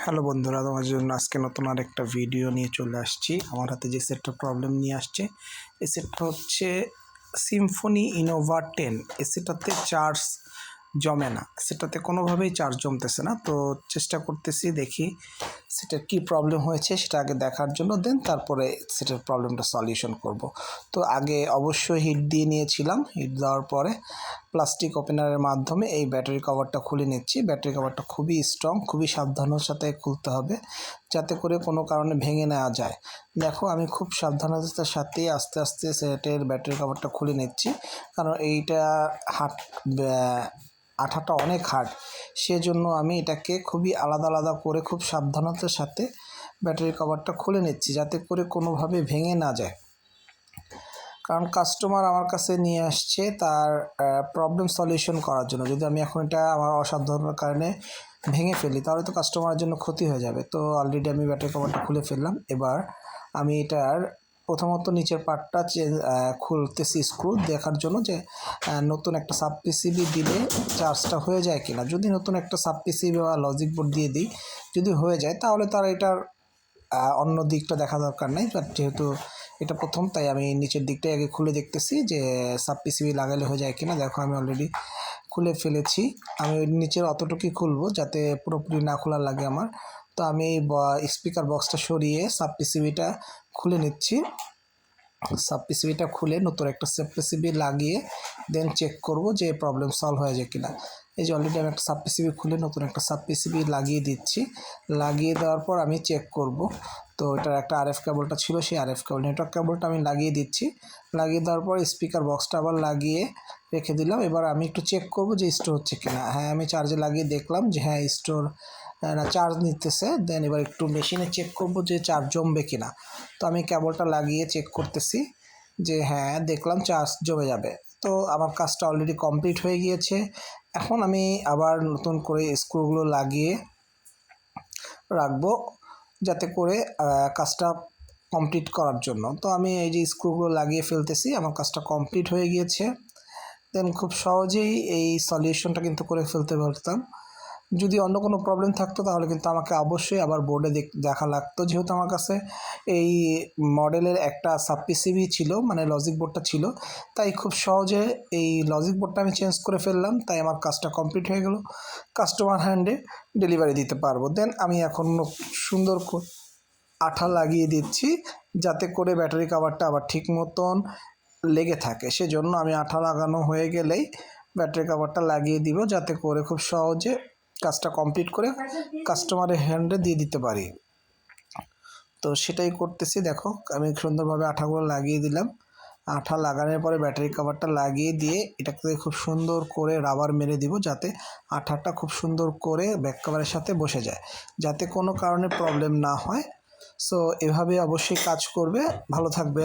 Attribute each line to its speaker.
Speaker 1: Hello বন্ধুরা, তোমার জন্য আজকে নতুন আরেকটা ভিডিও নিয়ে চলে আসছি। আমার হাতে যে সেটটা প্রবলেম নিয়ে আসছে, এই সেটটা হচ্ছে সিম্ফনি ইনোভা 10। এই সেটটাতে চার্জ জমে না, সেটাতে কোনোভাবেই চার্জ জমতেছে না। তো চেষ্টা করতেছি, দেখি সেটার কী প্রবলেম হয়েছে সেটা আগে দেখার জন্য, দেন তারপরে সেটার প্রবলেমটা সলিউশন করব। তো আগে অবশ্যই হিট দিয়ে নিয়েছিলাম। হিট দেওয়ার পরে প্লাস্টিক ওপেনারের মাধ্যমে এই ব্যাটারি কভারটা খুলে নিচ্ছি। ব্যাটারি কভারটা খুবই স্ট্রং, খুবই সাবধানের সাথে খুলতে হবে যাতে করে কোনো কারণে ভেঙে নেওয়া যায়। দেখো, আমি খুব সাবধানতার সাথে আস্তে আস্তে সেটের ব্যাটারি কভারটা খুলে নিচ্ছি, কারণ এইটা আঠাটা অনেক হার্ড। সেজন্য আমি এটাকে খুবই আলাদা আলাদা করে খুব সাবধানতার সাথে ব্যাটারি কভারটা খুলে নিচ্ছি যাতে করে কোনোভাবে ভেঙে না যায়। কারণ কাস্টমার আমার কাছে নিয়ে আসছে তার প্রবলেম সলিউশন করার জন্য। যদি আমি এখন এটা আমার অসাবধানতার কারণে ভেঙে ফেলি তাহলে তো কাস্টমারের জন্য ক্ষতি হয়ে যাবে। তো অলরেডি আমি ব্যাটারি কভারটা খুলে ফেললাম। এবার আমি এটার প্রথমত নিচের পার্টটা খুলতেছি স্ক্রু দেখার জন্য যে নতুন একটা সাব পিসিবি দিলে চার্জটা হয়ে যায় কিনা। যদি নতুন একটা সাব পিসিবি বা লজিক বোর্ড দিয়ে দিই, যদি হয়ে যায় তাহলে তার এটার অন্য দিকটা দেখা দরকার নেই। বাট যেহেতু এটা প্রথম, তাই আমি নিচের দিকটাই আগে খুলে দেখতেছি যে সাব পিসিবি লাগালে হয়ে যায় কিনা। দেখো, আমি অলরেডি খুলে ফেলেছি। আমি ওই নিচের অতটুকুই খুলবো যাতে পুরোপুরি না খোলা লাগে আমার। তো আমি স্পিকার বক্সটা সরিয়ে সাব পিসিবিটা খুলে নিচ্ছি। সাব পিসিবিটা খুলে নতুন একটা সাব পিসিবি লাগিয়ে দেন চেক করব যে প্রবলেম সলভ হয়ে যায় কিনা। এই যে অলরেডি আমি একটা সাব পিসিবি খুলে নতুন একটা সাব পিসিবি লাগিয়ে দিচ্ছি। লাগিয়ে দেওয়ার পর আমি চেক করব। তো এটার একটা আরএফ কেবলটা ছিল, সেই আরএফ কেবল নেটওয়ার্ক কেবলটা আমি লাগিয়ে দিচ্ছি। লাগিয়ে দেওয়ার পর স্পিকার বক্সটা আবার লাগিয়ে রেখে দিলাম। এবার আমি একটু চেক করব যে স্টোর হচ্ছে কিনা। হ্যাঁ, আমি চার্জে লাগিয়ে দেখলাম যে হ্যাঁ স্টোর না, চার্জ নিতেছে। দেন এবার একটু মেশিনে চেক করব যে চার্জ জমবে কিনা। তো আমি কেবলটা লাগিয়ে চেক করতেছি যে হ্যাঁ, দেখলাম চার্জ জমে যাবে। তো আমার কাজটা অলরেডি কমপ্লিট হয়ে গিয়েছে। এখন আমি আবার নতুন করে স্ক্রুগুলো লাগিয়ে রাখবো যাতে করে কাজটা কমপ্লিট করার জন্য। তো আমি এই যে স্ক্রুগুলো লাগিয়ে ফেলতেছি, আমার কাজটা কমপ্লিট হয়ে গিয়েছে। দেন খুব সহজেই এই সলিউশনটা কিন্তু করে ফেলতে পারতাম। যদি অন্য কোনো প্রবলেম থাকতো তাহলে কিন্তু আমাকে অবশ্যই আবার বোর্ডে দেখা লাগতো। যেহেতু আমার কাছে এই মডেলের একটা সাব পিসিবি ছিল, মানে লজিক বোর্ডটা ছিল, তাই খুব সহজে এই লজিক বোর্ডটা আমি চেঞ্জ করে ফেললাম। তাই আমার কাজটা কমপ্লিট হয়ে গেল, কাস্টমার হ্যান্ডে ডেলিভারি দিতে পারবো। দেন আমি এখন সুন্দর আঠা লাগিয়ে দিচ্ছি যাতে করে ব্যাটারি কভারটা আবার ঠিক মতন লেগে থাকে। সেজন্য আমি আঠা লাগানো হয়ে গেলেই ব্যাটারি কভারটা লাগিয়ে দিব যাতে করে খুব সহজে কাজটা কমপ্লিট করে কাস্টমারের হ্যান্ডে দিয়ে দিতে পারি। তো সেটাই করতেছি। দেখো, আমি সুন্দরভাবে আঠাগুলো লাগিয়ে দিলাম। আঠা লাগানোর পরে ব্যাটারি কভারটা লাগিয়ে দিয়ে এটাকে খুব সুন্দর করে রাবার মেরে দিব যাতে আঠাটা খুব সুন্দর করে ব্যাক কভারের সাথে বসে যায়, যাতে কোনো কারণে প্রবলেম না হয়। সো এভাবে অবশ্যই কাজ করবে। ভালো থাকবে।